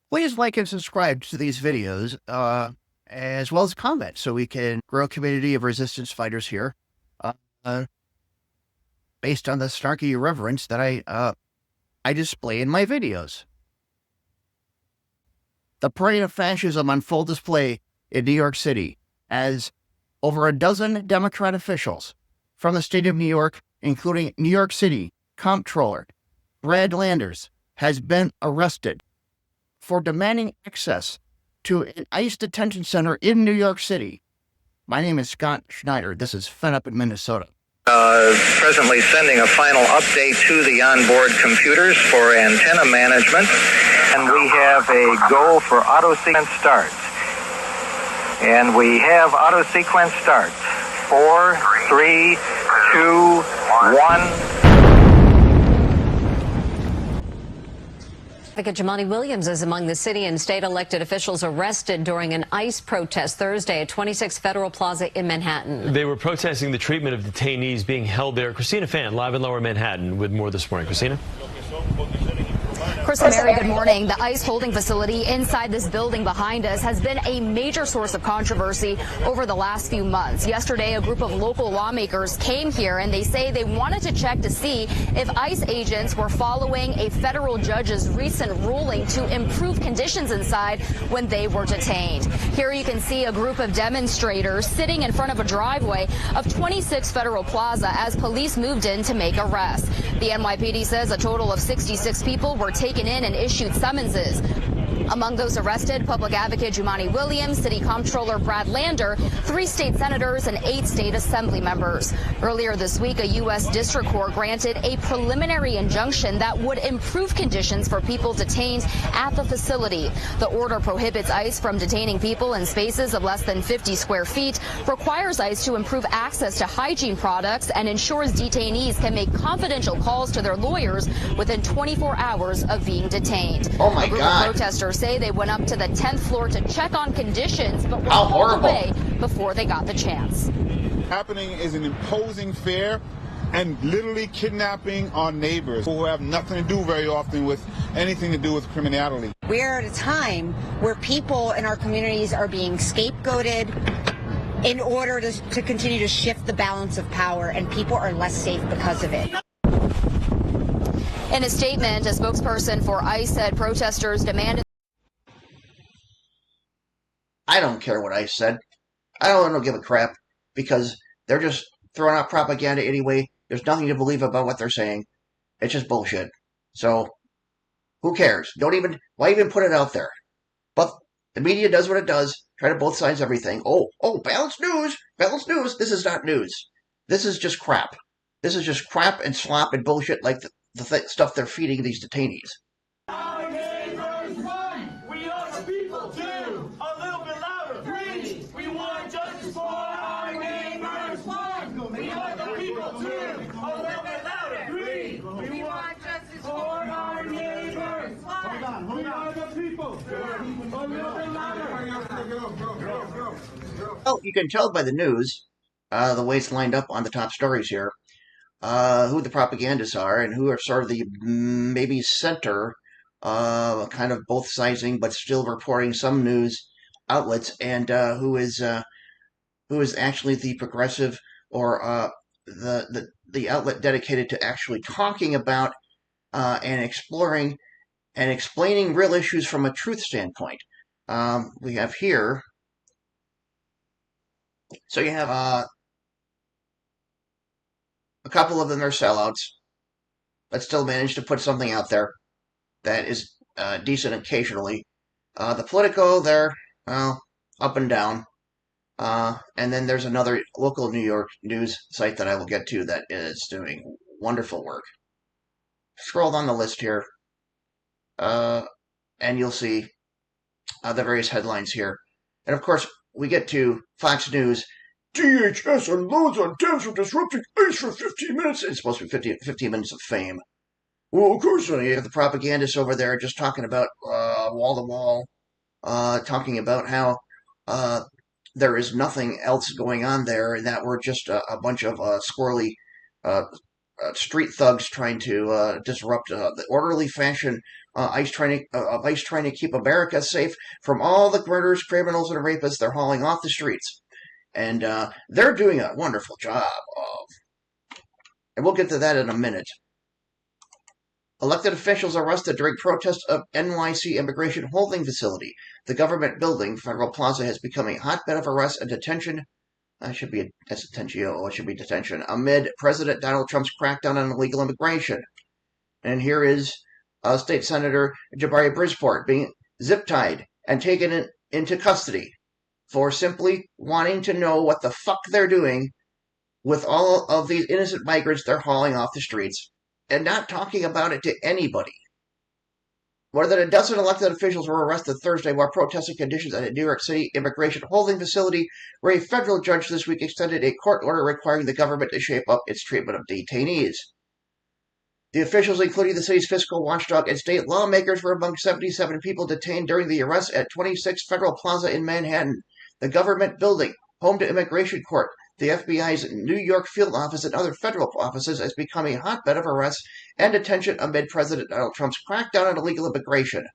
Please like and subscribe to these videos, as well as comment, so we can grow a community of resistance fighters here, uh, based on the snarky irreverence that I display in my videos. The parade of fascism on full display in New York City, as over a dozen Democrat officials from the state of New York, including New York City Comptroller Brad Landers, has been arrested for demanding access to an ICE detention center in New York City. My name is Scott Schneider. This is Fed Up in Minnesota. Presently sending a final update to the onboard computers for antenna management. And we have a go for auto sequence starts. And we have auto sequence starts. 4, 3, 2, 1. Advocate Jumaane Williams is among the city and state elected officials arrested during an ICE protest Thursday at 26 Federal Plaza in Manhattan. They were protesting the treatment of detainees being held there. Christina Fan, live in Lower Manhattan with more this morning. Christina? Chris and Mary, good morning. The ICE holding facility inside this building behind us has been a major source of controversy over the last few months. Yesterday, a group of local lawmakers came here and they say they wanted to check to see if ICE agents were following a federal judge's recent ruling to improve conditions inside when they were detained. Here you can see a group of demonstrators sitting in front of a driveway of 26 Federal Plaza as police moved in to make arrests. The NYPD says a total of 66 people were taken in and issued summonses. Among those arrested, Public Advocate Jumaane Williams, City Comptroller Brad Lander, 3 state senators, and 8 state assembly members. Earlier this week, a U.S. District Court granted a preliminary injunction that would improve conditions for people detained at the facility. The order prohibits ICE from detaining people in spaces of less than 50 square feet, requires ICE to improve access to hygiene products, and ensures detainees can make confidential calls to their lawyers within 24 hours of being detained. Oh my God. A group of protesters say they went up to the 10th floor to check on conditions, but were pulled away before they got the chance. Happening is an imposing fear and literally kidnapping our neighbors who have nothing to do very often with anything to do with criminality. We're at a time where people in our communities are being scapegoated in order to continue to shift the balance of power, and people are less safe because of it. In a statement, a spokesperson for ICE said protesters demanded. I don't care what ICE said. I don't give a crap, because they're just throwing out propaganda anyway. There's nothing to believe about what they're saying. It's just bullshit. So, who cares? Why even put it out there? But the media does what it does. Try to both sides everything. Oh, balanced news. Balanced news. This is not news. This is just crap. This is just crap and slop and bullshit like the stuff they're feeding these detainees. Our neighbors won. We are the people too. A little bit louder, please. We want justice for our neighbors. One. We are the people too. A little bit louder, please. We want justice for our neighbors. One. We are the people too. A little bit louder. Well, you can tell by the news, the way it's lined up on the top stories here, who the propagandists are and who are sort of the maybe center, kind of both sizing but still reporting some news outlets, and who is actually the progressive or the outlet dedicated to actually talking about and exploring and explaining real issues from a truth standpoint. We have here. So you have a couple of them are sellouts, but still manage to put something out there that is decent occasionally. The Politico, they're, well, up and down. And then there's another local New York news site that I will get to that is doing wonderful work. Scroll down the list here, and you'll see the various headlines here. And of course, we get to Fox News. DHS unloads on Dems for disrupting ICE for 15 minutes. It's supposed to be 15 minutes of fame. Well, of course, you have the propagandists over there just talking about wall-to-wall, talking about how there is nothing else going on there, and that we're just a bunch of squirrely street thugs trying to disrupt the orderly fashion ICE trying to keep America safe from all the murderers, criminals, and rapists they're hauling off the streets. And they're doing a wonderful job of, and we'll get to that in a minute. Elected officials arrested during protests of NYC immigration holding facility. The government building, Federal Plaza, has become a hotbed of arrests and detention. That should be detention amid President Donald Trump's crackdown on illegal immigration. And here is State Senator Jabari Brisport being zip-tied and taken into custody for simply wanting to know what the fuck they're doing with all of these innocent migrants they're hauling off the streets and not talking about it to anybody. More than a dozen elected officials were arrested Thursday while protesting conditions at a New York City immigration holding facility where a federal judge this week extended a court order requiring the government to shape up its treatment of detainees. The officials, including the city's fiscal watchdog and state lawmakers, were among 77 people detained during the arrest at 26 Federal Plaza in Manhattan, the government building, home to immigration court. The FBI's New York field office and other federal offices has become a hotbed of arrests and detention amid President Donald Trump's crackdown on illegal immigration.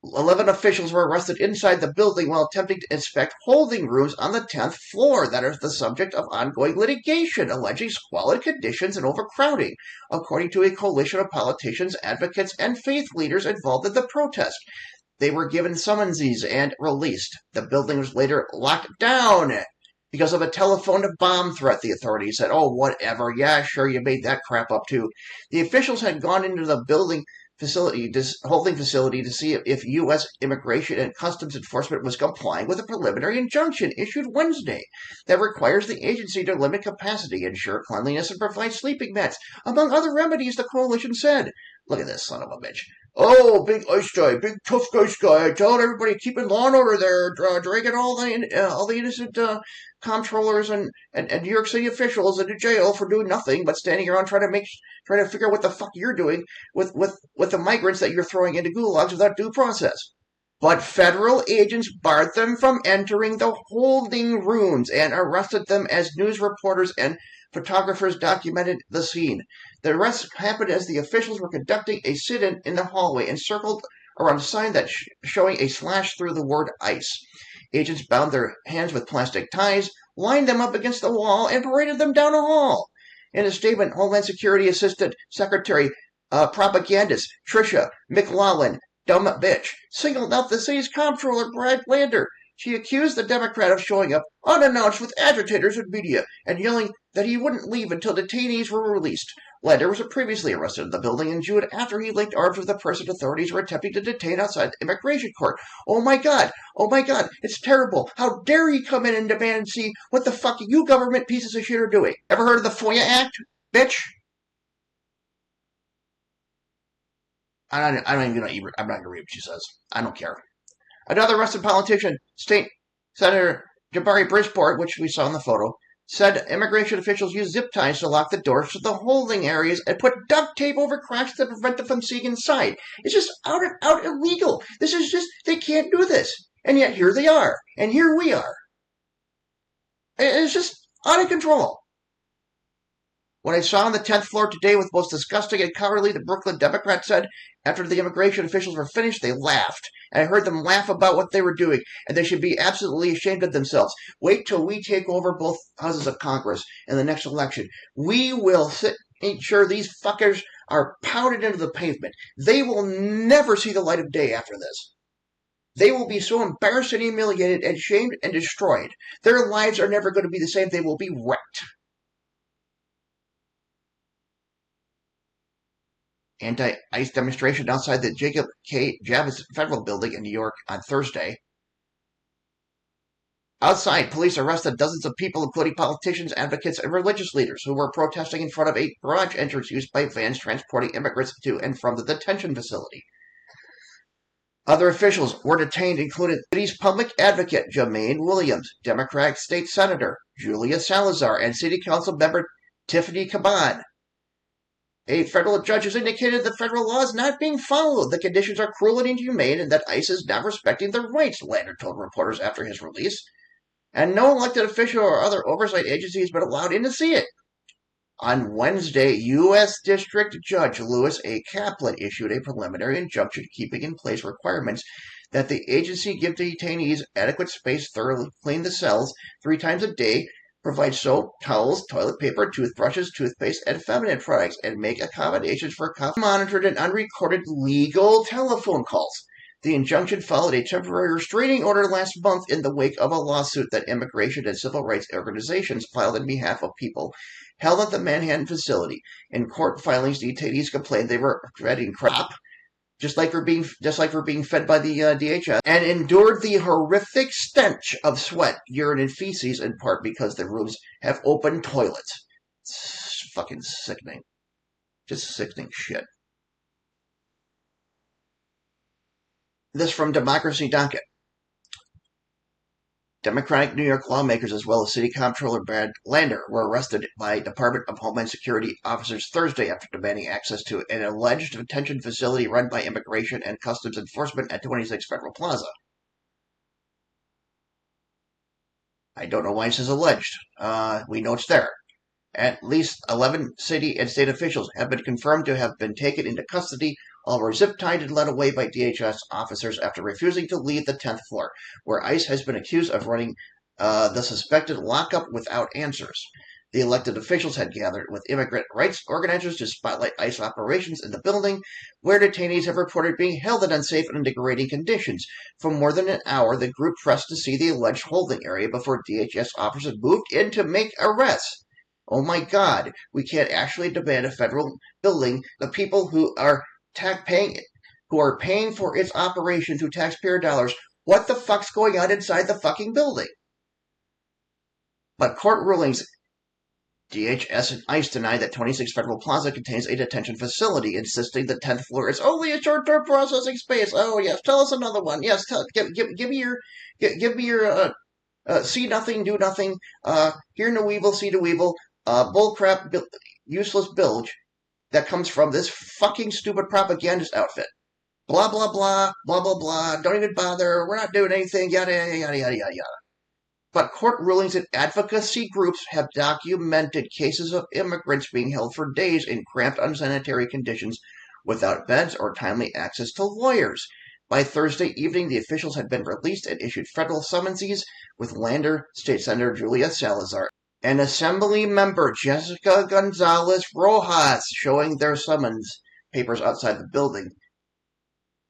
11 officials were arrested inside the building while attempting to inspect holding rooms on the 10th floor that are the subject of ongoing litigation, alleging squalid conditions and overcrowding, according to a coalition of politicians, advocates, and faith leaders involved in the protest. They were given summonses and released. The building was later locked down because of a telephone bomb threat, the authorities said. Oh, whatever. Yeah, sure, you made that crap up too. The officials had gone into the building holding facility to see if U.S. Immigration and Customs Enforcement was complying with a preliminary injunction issued Wednesday that requires the agency to limit capacity, ensure cleanliness, and provide sleeping mats, among other remedies, the coalition said. Look at this son of a bitch. Oh, big ice guy, big tough guy, telling everybody keeping law and order there, dragging all the innocent comptrollers and New York City officials into jail for doing nothing but standing around trying to figure out what the fuck you're doing with the migrants that you're throwing into gulags without due process. But federal agents barred them from entering the holding rooms and arrested them as news reporters and photographers documented the scene. The arrest happened as the officials were conducting a sit-in in the hallway and circled around a sign that showing a slash through the word ICE. Agents bound their hands with plastic ties, lined them up against the wall, and paraded them down a hall. In a statement, Homeland Security Assistant Secretary Propagandist Tricia McLaughlin, dumb bitch, singled out the city's comptroller Brad Lander. She accused the Democrat of showing up unannounced with agitators and media and yelling that he wouldn't leave until detainees were released. Lander was previously arrested in the building in June after he linked arms with the person authorities were attempting to detain outside the immigration court. Oh my God, it's terrible. How dare he come in and demand and see what the fuck you government pieces of shit are doing. Ever heard of the FOIA Act, bitch? I'm not going to read what she says. I don't care. Another arrested politician, State Senator Jabari Brisport, which we saw in the photo, said immigration officials used zip ties to lock the doors to the holding areas and put duct tape over cracks to prevent them from seeing inside. It's just out illegal. This is just, they can't do this. And yet here they are. And here we are. It's just out of control. What I saw on the 10th floor today was both disgusting and cowardly, the Brooklyn Democrat said. After the immigration officials were finished, they laughed. And I heard them laugh about what they were doing, and they should be absolutely ashamed of themselves. Wait till we take over both houses of Congress in the next election. We will make sure these fuckers are pounded into the pavement. They will never see the light of day after this. They will be so embarrassed and humiliated and shamed and destroyed. Their lives are never going to be the same. They will be wrecked. Anti-ICE demonstration outside the Jacob K. Javits Federal Building in New York on Thursday. Outside, police arrested dozens of people, including politicians, advocates, and religious leaders who were protesting in front of a garage entrance used by vans transporting immigrants to and from the detention facility. Other officials were detained, including city's public advocate Jermaine Williams, Democratic State Senator Julia Salazar, and City Council member Tiffany Caban. A federal judge has indicated the federal law is not being followed. The conditions are cruel and inhumane, and that ICE is not respecting their rights, Lander told reporters after his release. And no elected official or other oversight agency has been allowed in to see it. On Wednesday, U.S. District Judge Lewis A. Kaplan issued a preliminary injunction keeping in place requirements that the agency give detainees adequate space, thoroughly clean the cells 3 times a day, provide soap, towels, toilet paper, toothbrushes, toothpaste, and feminine products, and make accommodations for monitored and unrecorded legal telephone calls. The injunction followed a temporary restraining order last month in the wake of a lawsuit that immigration and civil rights organizations filed on behalf of people held at the Manhattan facility. In court filings, detainees complained they were dreading crap, just like we're being fed by the DHS, and endured the horrific stench of sweat, urine, and feces, in part because the rooms have open toilets. It's fucking sickening. Just sickening shit. This from Democracy Docket. Democratic New York lawmakers as well as City Comptroller Brad Lander were arrested by Department of Homeland Security officers Thursday after demanding access to an alleged detention facility run by Immigration and Customs Enforcement at 26 Federal Plaza. I don't know why it says alleged. We know it's there. At least 11 city and state officials have been confirmed to have been taken into custody, all were zip-tied and led away by DHS officers after refusing to leave the 10th floor, where ICE has been accused of running the suspected lockup without answers. The elected officials had gathered with immigrant rights organizers to spotlight ICE operations in the building, where detainees have reported being held in unsafe and degrading conditions. For more than an hour, the group pressed to see the alleged holding area before DHS officers moved in to make arrests. Oh my God, we can't actually demand a federal building. The people who are paying for its operation through taxpayer dollars. What the fuck's going on inside the fucking building? But court rulings, DHS and ICE deny that 26 Federal Plaza contains a detention facility, insisting the 10th floor is only a short-term processing space. Oh yes, tell us another one. Yes, give me your see nothing, do nothing. Hear no evil, see no evil. Bullcrap, useless bilge that comes from this fucking stupid propagandist outfit. Blah, blah, blah, blah, blah, blah. Don't even bother. We're not doing anything. Yada, yada, yada, yada, yada. But court rulings and advocacy groups have documented cases of immigrants being held for days in cramped, unsanitary conditions without beds or timely access to lawyers. By Thursday evening, the officials had been released and issued federal summonses, with Lander, State Senator Julia Salazar, and Assembly member Jessica Gonzalez Rojas showing their summons papers outside the building.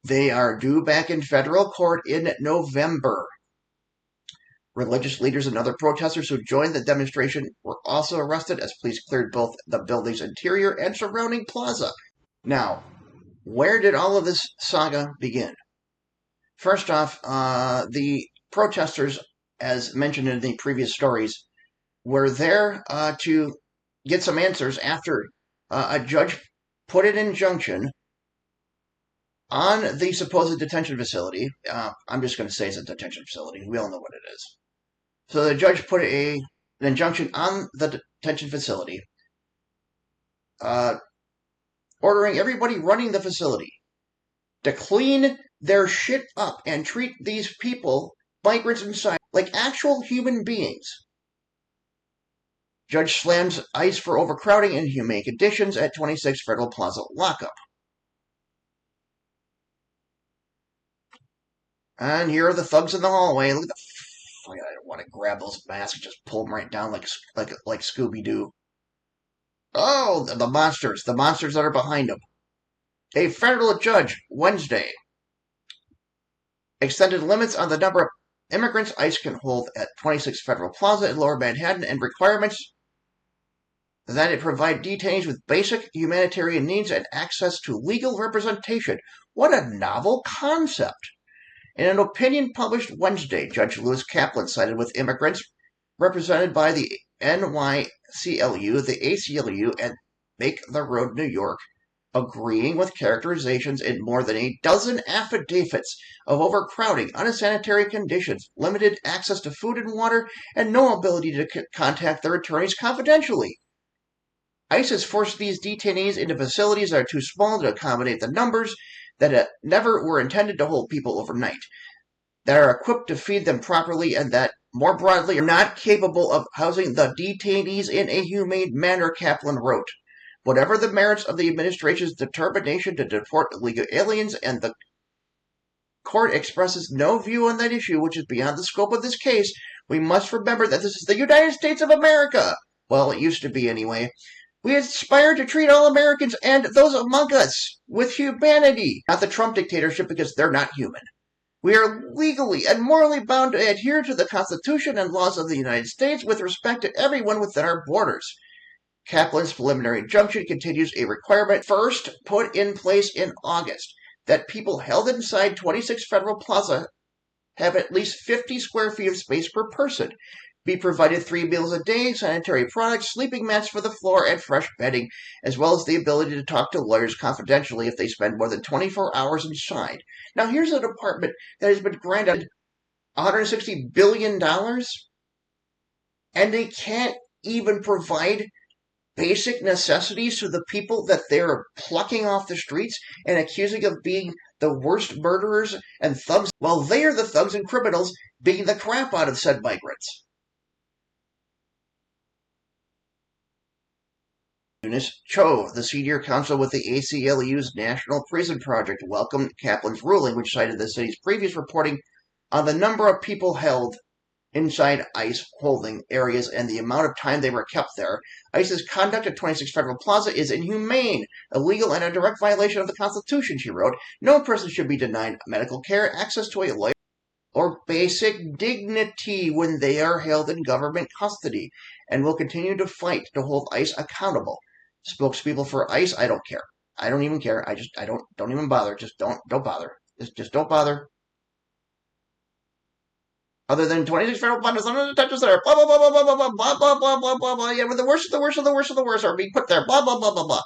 They are due back in federal court in November. Religious leaders and other protesters who joined the demonstration were also arrested as police cleared both the building's interior and surrounding plaza. Now, where did all of this saga begin? First off, the protesters, as mentioned in the previous stories, were there to get some answers after a judge put an injunction on the supposed detention facility. I'm just going to say it's a detention facility. We all know what it is. So the judge put an injunction on the detention facility, ordering everybody running the facility to clean their shit up and treat these people, migrants inside, like actual human beings. Judge slams ICE for overcrowding and inhumane conditions at 26 Federal Plaza lockup. And here are the thugs in the hallway. Look at the I want to grab those masks and just pull them right down like Scooby-Doo. Oh, the monsters that are behind them. A federal judge Wednesday extended limits on the number of immigrants ICE can hold at 26 Federal Plaza in Lower Manhattan and requirements that it provide detainees with basic humanitarian needs and access to legal representation. What a novel concept. In an opinion published Wednesday, Judge Lewis Kaplan sided with immigrants represented by the NYCLU, the ACLU, and Make the Road New York, agreeing with characterizations in more than a dozen affidavits of overcrowding, unsanitary conditions, limited access to food and water, and no ability to contact their attorneys confidentially. ICE has forced these detainees into facilities that are too small to accommodate the numbers that never were intended to hold people overnight. that are equipped to feed them properly and that, more broadly, are not capable of housing the detainees in a humane manner, Kaplan wrote. Whatever the merits of the administration's determination to deport illegal aliens, and the court expresses no view on that issue, which is beyond the scope of this case, we must remember that this is the United States of America. Well, it used to be anyway. We aspire to treat all Americans and those among us with humanity, not the Trump dictatorship, because they're not human. We are legally and morally bound to adhere to the Constitution and laws of the United States with respect to everyone within our borders. Kaplan's preliminary injunction continues a requirement first put in place in August that people held inside 26 Federal Plaza have at least 50 square feet of space per person, be provided 3 meals a day, sanitary products, sleeping mats for the floor, and fresh bedding, as well as the ability to talk to lawyers confidentially if they spend more than 24 hours inside. Now, here's an apartment that has been granted $160 billion, and they can't even provide basic necessities to the people that they're plucking off the streets and accusing of being the worst murderers and thugs, while they are the thugs and criminals beating the crap out of said migrants. Eunice Cho, the senior counsel with the ACLU's National Prison Project, welcomed Kaplan's ruling, which cited the city's previous reporting on the number of people held inside ICE holding areas and the amount of time they were kept there. ICE's conduct at 26 Federal Plaza is inhumane, illegal, and a direct violation of the Constitution, she wrote. No person should be denied medical care, access to a lawyer, or basic dignity when they are held in government custody, and will continue to fight to hold ICE accountable. Spokespeople for ICE, I don't care. I don't even care. I don't even bother. Just don't bother. Just don't bother. Other than 26 federal plaintiffs under detention center, blah blah blah blah blah blah blah blah blah blah blah blah blah. Yeah, with the worst of the worst of the worst of the worst are being put there. Blah blah blah blah blah.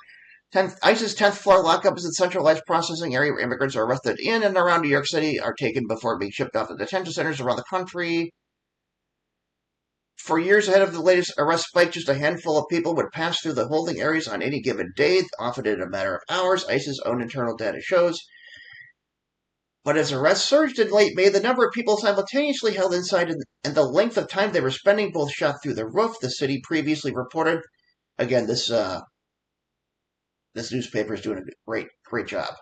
ICE's 10th floor lockup is a centralized processing area where immigrants are arrested in and around New York City, are taken before being shipped off to detention centers around the country. For years ahead of the latest arrest spike, just a handful of people would pass through the holding areas on any given day, often in a matter of hours, ICE's own internal data shows. But as arrests surged in late May, the number of people simultaneously held inside and the length of time they were spending both shot through the roof, the city previously reported. Again, this newspaper is doing a great job.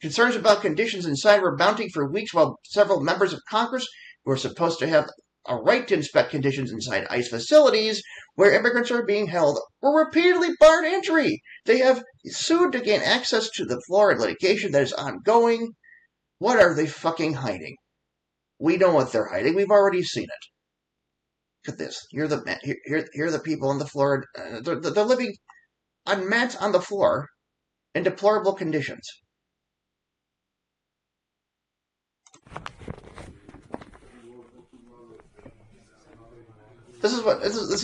Concerns about conditions inside were mounting for weeks while several members of Congress, who are supposed to have a right to inspect conditions inside ICE facilities where immigrants are being held, were repeatedly barred entry. They have sued to gain access to the floor in litigation that is ongoing. What are they fucking hiding? We know what they're hiding. We've already seen it. Look at this. Here are the people on the floor. They're living on mats on the floor in deplorable conditions. This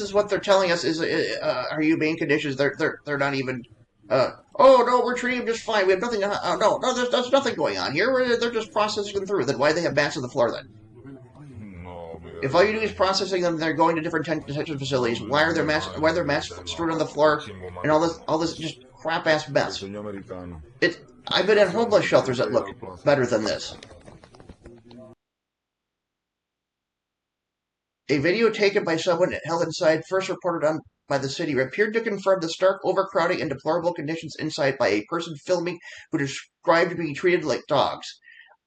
is what they're telling us is are humane conditions. They're not even. Oh no, we're treating them just fine. We have nothing. No, there's nothing going on here. They're just processing them through. Then why do they have mats on the floor then? If all you do is processing them, they're going to different detention facilities. Why are their mats strewn on the floor and all this just crap ass mess? I've been in homeless shelters that look better than this. A video taken by someone held inside, first reported on by the city, appeared to confirm the stark overcrowding and deplorable conditions inside by a person filming who described being treated like dogs.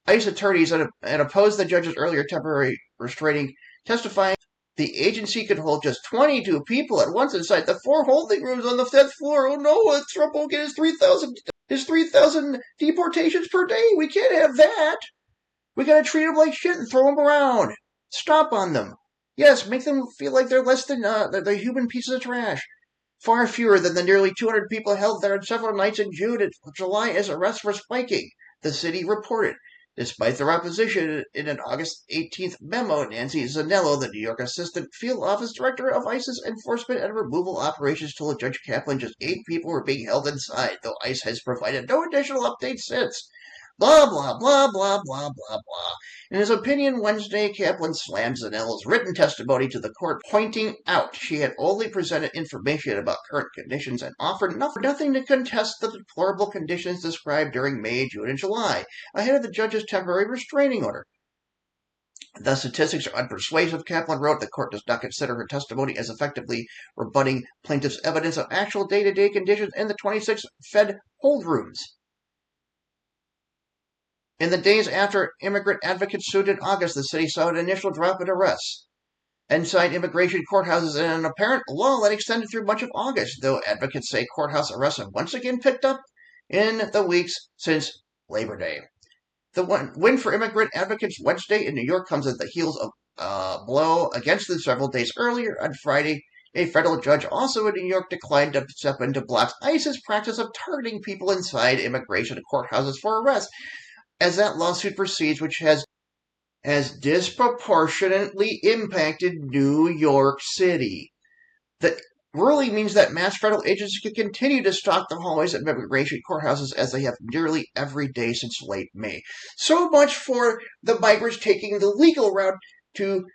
ICE attorneys and opposed the judge's earlier temporary restraining, testifying the agency could hold just 22 people at once inside the 4 holding rooms on the 5th floor. Oh no, Trump will get his 3,000 deportations per day. We can't have that. We gotta treat them like shit and throw them around. Stop on them. Yes, make them feel like they're less than they're human pieces of trash. Far fewer than the nearly 200 people held there on several nights in June and July as arrests were spiking, the city reported. Despite their opposition, in an August 18th memo, Nancy Zanello, the New York Assistant Field Office Director of ICE's Enforcement and Removal Operations, told Judge Kaplan just 8 people were being held inside, though ICE has provided no additional updates since. Blah, blah, blah, blah, blah, blah, blah. In his opinion Wednesday, Kaplan slammed Zanello's written testimony to the court, pointing out she had only presented information about current conditions and offered nothing to contest the deplorable conditions described during May, June, and July, ahead of the judge's temporary restraining order. The statistics are unpersuasive, Kaplan wrote. The court does not consider her testimony as effectively rebutting plaintiff's evidence of actual day-to-day conditions in the 26 Fed hold rooms. In the days after immigrant advocates sued in August, the city saw an initial drop in arrests inside immigration courthouses and an apparent lull that extended through much of August, though advocates say courthouse arrests have once again picked up in the weeks since Labor Day. The win for immigrant advocates Wednesday in New York comes at the heels of a blow against them several days earlier. On Friday, a federal judge also in New York declined to step in to block ICE's practice of targeting people inside immigration courthouses for arrest, as that lawsuit proceeds, which has disproportionately impacted New York City. That ruling means that mass federal agents can continue to stalk the hallways of immigration courthouses as they have nearly every day since late May. So much for the migrants taking the legal route to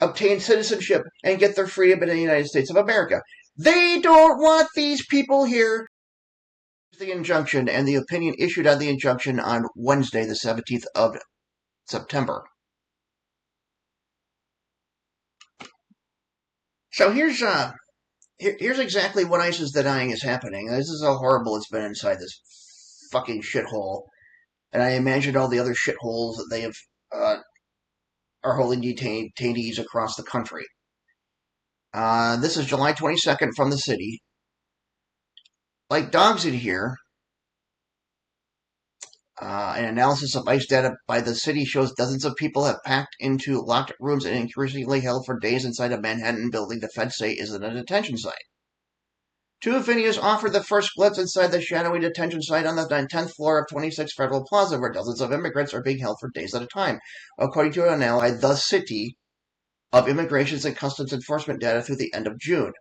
obtain citizenship and get their freedom in the United States of America. They don't want these people here. The injunction and the opinion issued on the injunction on Wednesday, the 17th of September. So here's exactly what ICE is denying is happening. This is how horrible it's been inside this fucking shithole. And I imagine all the other shitholes that they have are holding detainees across the country. This is July 22nd from the city. Like dogs in here, an analysis of ICE data by the city shows dozens of people have packed into locked rooms and increasingly held for days inside a Manhattan building the feds say isn't a detention site. Two videos offered the first glimpse inside the shadowy detention site on the 10th floor of 26 Federal Plaza, where dozens of immigrants are being held for days at a time, according to an analysis by the City of Immigrations and Customs Enforcement data through the end of June.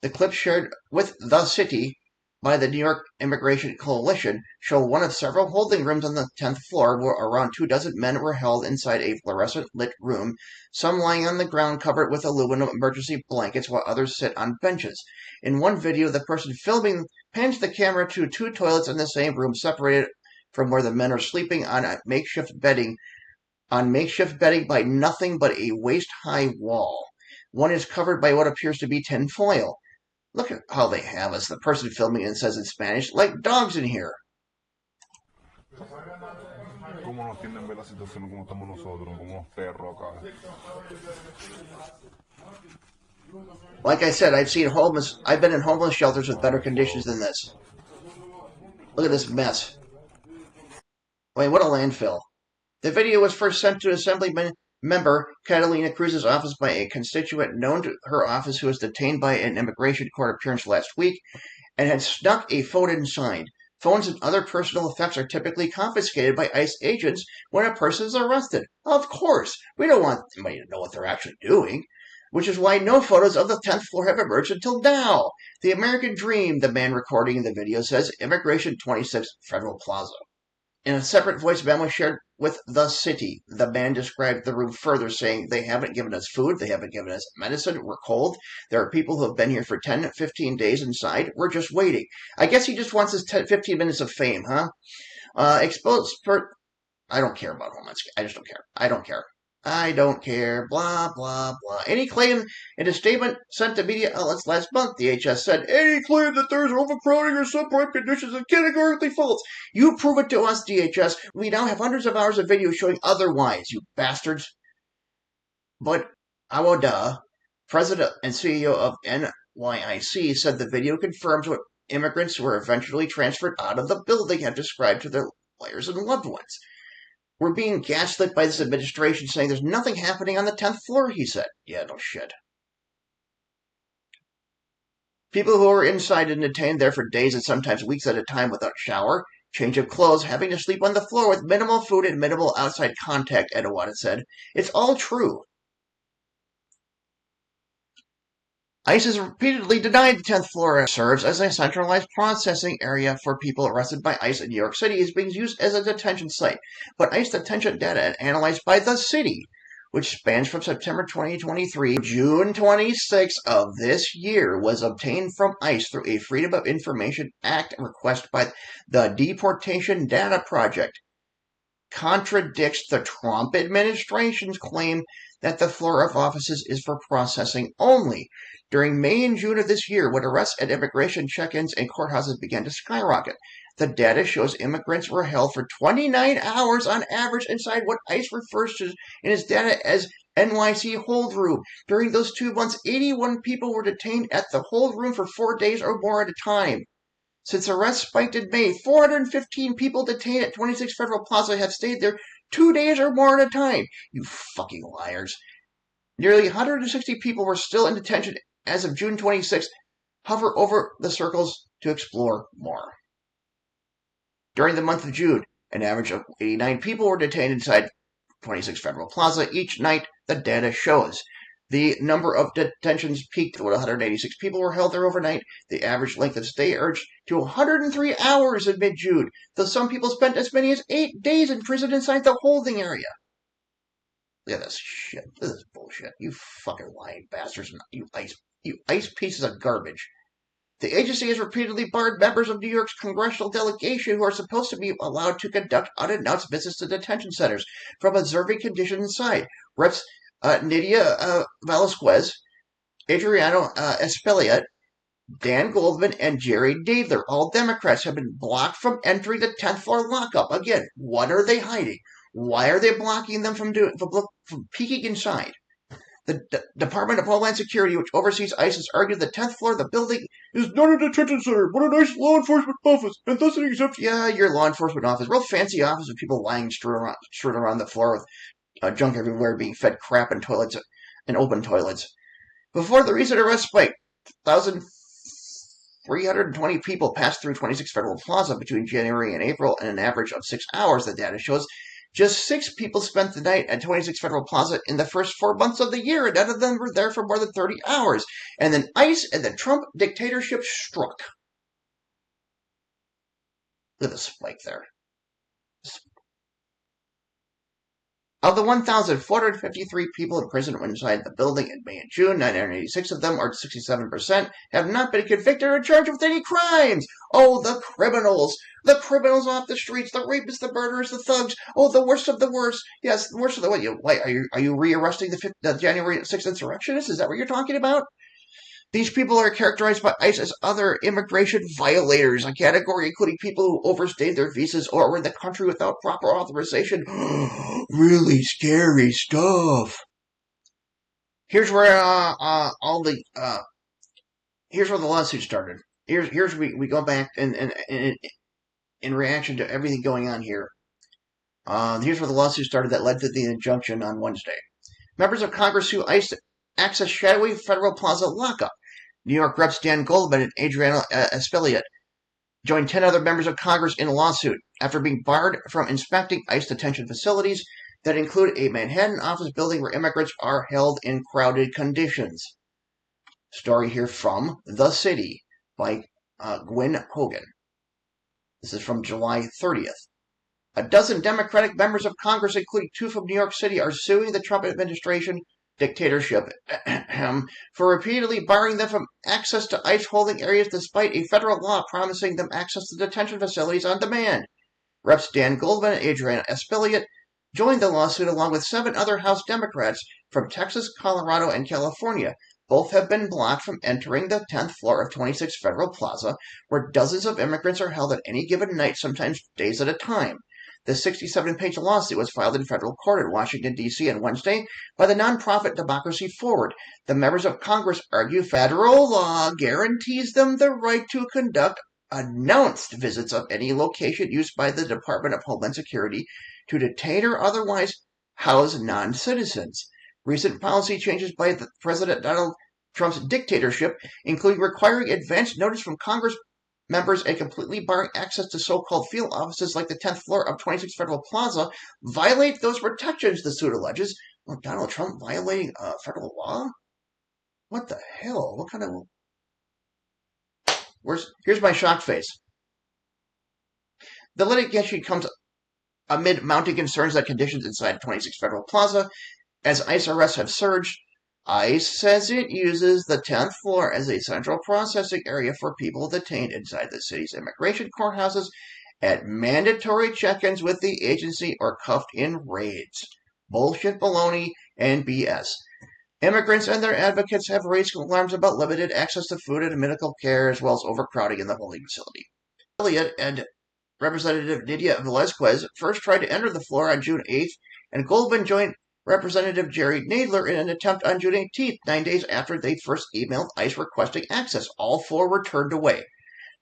The clips shared with the City by the New York Immigration Coalition show one of several holding rooms on the 10th floor where around 24 men were held inside a fluorescent-lit room, some lying on the ground covered with aluminum emergency blankets while others sit on benches. In one video, the person filming pans the camera to two toilets in the same room, separated from where the men are sleeping on makeshift bedding by nothing but a waist-high wall. One is covered by what appears to be tin foil. Look at how they have us. The person filming it says in Spanish, like dogs in here. Like I said, I've been in homeless shelters with better conditions than this. Look at this mess. I mean, what a landfill. The video was first sent to Assemblyman member Catalina Cruz's office by a constituent known to her office who was detained by an immigration court appearance last week and had snuck a phone inside. Phones and other personal effects are typically confiscated by ICE agents when a person is arrested. Of course, we don't want anybody to know what they're actually doing, which is why no photos of the 10th floor have emerged until now. The American Dream, the man recording the video says, Immigration 26 Federal Plaza. In a separate voice memo shared with the City, the man described the room further, saying, they haven't given us food, they haven't given us medicine, we're cold, there are people who have been here for 10, 15 days inside, we're just waiting. I guess he just wants his 15 minutes of fame, huh? I don't care about Homeland Security. I just don't care. I don't care, blah, blah, blah. Any claim in a statement sent to media outlets last month, DHS said, any claim that there's overcrowding or subprime conditions is categorically false. You prove it to us, DHS. We now have hundreds of hours of video showing otherwise, you bastards. But Awada, president and CEO of NYIC, said the video confirms what immigrants who were eventually transferred out of the building have described to their lawyers and loved ones. We're being gaslit by this administration saying there's nothing happening on the 10th floor, he said. Yeah, no shit. People who are inside and detained there for days and sometimes weeks at a time without shower, change of clothes, having to sleep on the floor with minimal food and minimal outside contact, Edawada said. It's all true. ICE has repeatedly denied the 10th floor serves as a centralized processing area for people arrested by ICE in New York City is being used as a detention site. But ICE detention data analyzed by the City, which spans from September 2023 to June 26 of this year, was obtained from ICE through a Freedom of Information Act request by the Deportation Data Project. contradicts the Trump administration's claim that the floor of offices is for processing only. During May and June of this year, when arrests at immigration check-ins and courthouses began to skyrocket, the data shows immigrants were held for 29 hours on average inside what ICE refers to in its data as NYC hold room. During those 2 months, 81 people were detained at the hold room for 4 days or more at a time. Since arrests spiked in May, 415 people detained at 26 Federal Plaza have stayed there 2 days or more at a time. You fucking liars. Nearly 160 people were still in detention as of June 26th. Hover over the circles to explore more. During the month of June, an average of 89 people were detained inside 26 Federal Plaza each night, the data shows. The number of detentions peaked when 186 people were held there overnight. The average length of stay urged to 103 hours in mid-June, though some people spent as many as 8 days in prison inside the holding area. Look at this shit. This is bullshit. You fucking lying bastards. You ice pieces of garbage. The agency has repeatedly barred members of New York's congressional delegation who are supposed to be allowed to conduct unannounced visits to detention centers from observing conditions inside. Reps Nydia Velasquez, Adriano Espelliot, Dan Goldman, and Jerry Nadler, all Democrats, have been blocked from entering the 10th floor lockup. Again, what are they hiding? Why are they blocking them from peeking inside? The Department of Homeland Security, which oversees ICE, has argued the 10th floor of the building is not a detention center, but a nice law enforcement office, and thus it exempts, your law enforcement office. Real fancy office with people lying strewn around the floor with junk everywhere, being fed crap in toilets and open toilets. Before the recent arrest spike, 1,320 people passed through 26 Federal Plaza between January and April in an average of 6 hours, the data shows. Just 6 people spent the night at 26 Federal Plaza in the first 4 months of the year, and none of them were there for more than 30 hours. And then ICE and the Trump dictatorship struck. Look at the spike there. Of the 1,453 people imprisoned inside the building in May and June, 986 of them, or 67%, have not been convicted or charged with any crimes. Oh, the criminals! The criminals off the streets, the rapists, the murderers, the thugs. Oh, the worst of the worst. Yes, the worst of the what? Why are you rearresting the January 6th insurrectionists? Is that what you're talking about? These people are characterized by ICE as other immigration violators, a category including people who overstayed their visas or were in the country without proper authorization. Really scary stuff. Here's where here's where the lawsuit started. Here's we go back and in reaction to everything going on here. Here's where the lawsuit started that led to the injunction on Wednesday. Members of Congress sue ICE to access shadowy Federal Plaza lockup. New York Reps Dan Goldman and Adriano Espelliot joined 10 other members of Congress in a lawsuit after being barred from inspecting ICE detention facilities that include a Manhattan office building where immigrants are held in crowded conditions. Story here from The City by Gwen Hogan. This is from July 30th. A dozen Democratic members of Congress, including 2 from New York City, are suing the Trump administration dictatorship for repeatedly barring them from access to ICE holding areas despite a federal law promising them access to detention facilities on demand. Reps Dan Goldman and Adriana Espelliot joined the lawsuit along with 7 other House Democrats from Texas, Colorado, and California. Both have been blocked from entering the 10th floor of 26 Federal Plaza, where dozens of immigrants are held at any given night, sometimes days at a time. The 67-page lawsuit was filed in federal court in Washington, D.C. on Wednesday by the nonprofit Democracy Forward. The members of Congress argue federal law guarantees them the right to conduct announced visits of any location used by the Department of Homeland Security to detain or otherwise house non-citizens. Recent policy changes by President Donald Trump's dictatorship, including requiring advance notice from Congress members and completely barring access to so-called field offices like the 10th floor of 26 Federal Plaza, violate those protections, the suit alleges. Oh, Donald Trump violating federal law? What the hell? What kind of... Here's my shocked face. The litigation comes amid mounting concerns that conditions inside 26 Federal Plaza, as ICE arrests have surged. ICE says it uses the 10th floor as a central processing area for people detained inside the city's immigration courthouses at mandatory check-ins with the agency or cuffed in raids. Bullshit, baloney, and BS. Immigrants and their advocates have raised alarms about limited access to food and medical care, as well as overcrowding in the holding facility. Elliott and Representative Nydia Velazquez first tried to enter the floor on June 8th, and Goldman joined Representative Jerry Nadler in an attempt on June 18th, 9 days after they first emailed ICE requesting access. All four were turned away.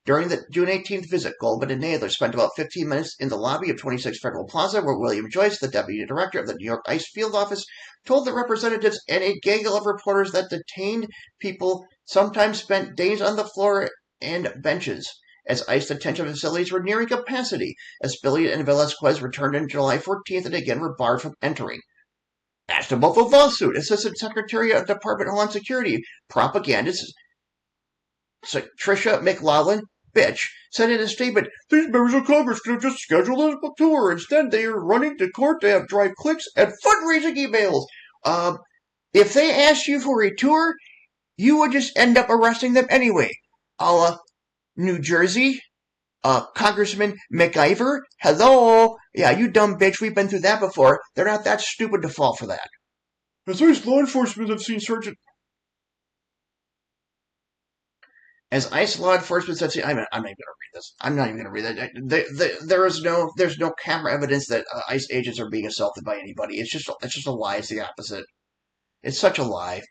During the June 18th visit, Goldman and Nadler spent about 15 minutes in the lobby of 26 Federal Plaza, where William Joyce, the deputy director of the New York ICE field office, told the representatives and a gaggle of reporters that detained people sometimes spent days on the floor and benches, as ICE detention facilities were nearing capacity, as Elliott and Velazquez returned on July 14th and again were barred from entering. Asked about the lawsuit, Assistant Secretary of Department of Homeland Security propagandist Tricia McLaughlin, bitch, said in a statement, "These members of Congress could have just scheduled a tour. Instead, they are running to court to have drive clicks and fundraising emails. If they asked you for a tour, you would just end up arresting them anyway. A la New Jersey, Congressman McIver, hello. Yeah, you dumb bitch, we've been through that before. They're not that stupid to fall for that. As ICE law enforcement have seen Sergeant... As ICE law enforcement said, I'm not even going to read this. I'm not even going to read that. There's no camera evidence that ICE agents are being assaulted by anybody. It's just a lie. It's the opposite. It's such a lie.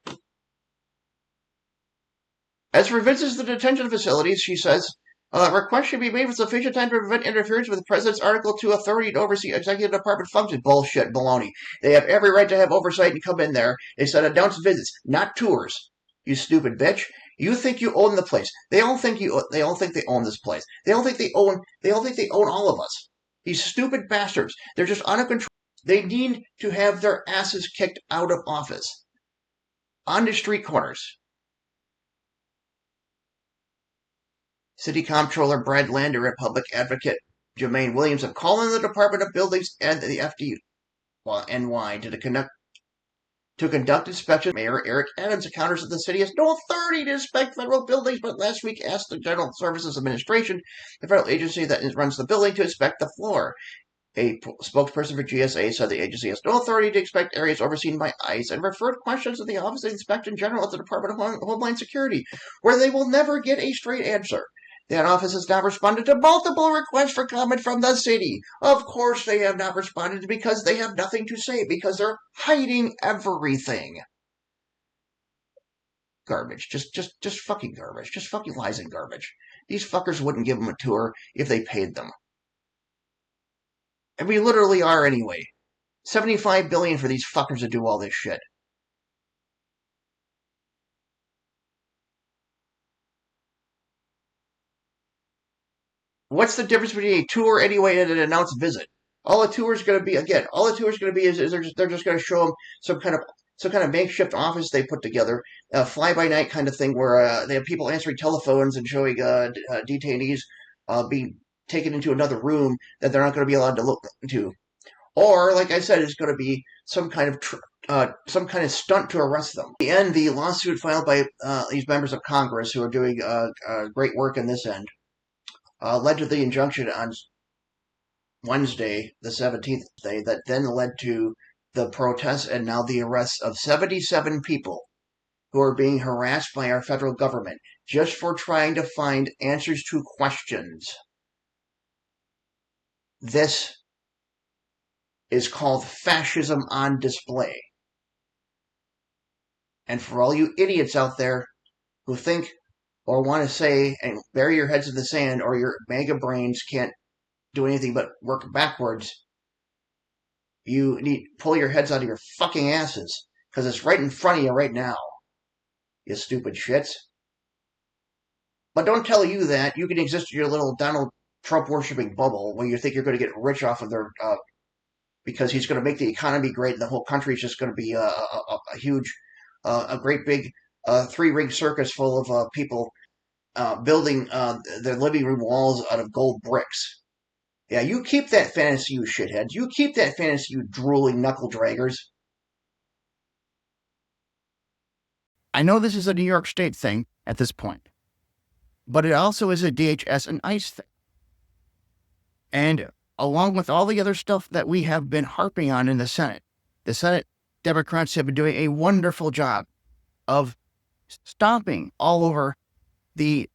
As for visits to the detention facilities, she says, requests should be made with sufficient time to prevent interference with the President's Article 2 authority to oversee executive department functions. Bullshit, baloney. They have every right to have oversight and come in there. They said announce visits, not tours. You stupid bitch. You think you own the place. They all think they own this place. They all think they own all of us. These stupid bastards. They're just out of control. They need to have their asses kicked out of office. On the street corners. City Comptroller Brad Lander and Public Advocate Jermaine Williams have called on the Department of Buildings and the NY to conduct inspection. Mayor Eric Adams encounters that the city has no authority to inspect federal buildings, but last week asked the General Services Administration, the federal agency that runs the building, to inspect the floor. A spokesperson for GSA said the agency has no authority to inspect areas overseen by ICE and referred questions to the Office of Inspection General at the Department of Homeland Security, where they will never get a straight answer. That office has now responded to multiple requests for comment from the city. Of course they have not responded because they have nothing to say, because they're hiding everything. Garbage. Just fucking garbage. Just fucking lies and garbage. These fuckers wouldn't give them a tour if they paid them. And we literally are anyway. $75 billion for these fuckers to do all this shit. What's the difference between a tour anyway and an announced visit? All a tour is going to be is they're just going to show them some kind of makeshift office they put together, a fly-by-night kind of thing where they have people answering telephones and showing detainees being taken into another room that they're not going to be allowed to look into. Or, like I said, it's going to be some kind of stunt to arrest them. In the end, the lawsuit filed by these members of Congress who are doing great work in this end led to the injunction on Wednesday, the 17th day, that then led to the protests and now the arrests of 77 people who are being harassed by our federal government just for trying to find answers to questions. This is called fascism on display. And for all you idiots out there who think or want to say and bury your heads in the sand, or your mega brains can't do anything but work backwards, you need to pull your heads out of your fucking asses, because it's right in front of you right now, you stupid shits. But don't tell you that you can exist in your little Donald Trump worshipping bubble where you think you're going to get rich off of their because he's going to make the economy great and the whole country is just going to be a huge, a great big three-ring circus full of people building their living room walls out of gold bricks. Yeah, you keep that fantasy, you shitheads. You keep that fantasy, you drooling knuckle draggers. I know this is a New York State thing at this point, but it also is a DHS and ICE thing. And along with all the other stuff that we have been harping on in the Senate Democrats have been doing a wonderful job of stomping all over the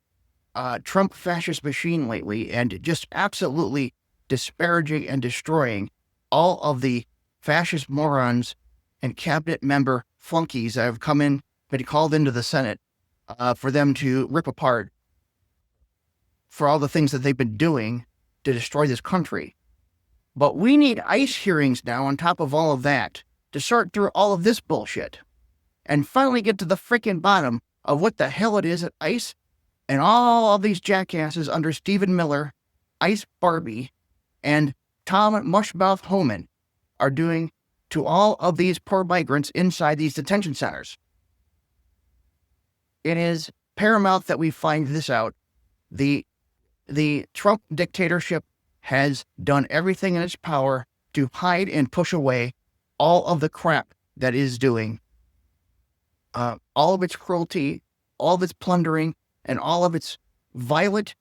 Trump fascist machine lately and just absolutely disparaging and destroying all of the fascist morons and cabinet member flunkies that have been called into the Senate for them to rip apart for all the things that they've been doing to destroy this country. But we need ICE hearings now on top of all of that to sort through all of this bullshit and finally get to the freaking bottom of what the hell it is that ICE and all of these jackasses under Stephen Miller, ICE Barbie, and Tom Mushmouth Homan are doing to all of these poor migrants inside these detention centers. It is paramount that we find this out. The Trump dictatorship has done everything in its power to hide and push away all of the crap that is doing. All of its cruelty, all of its plundering, and all of its violent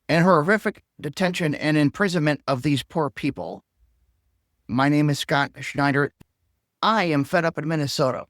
and horrific detention and imprisonment of these poor people. My name is Scott Schneider. I am fed up in Minnesota.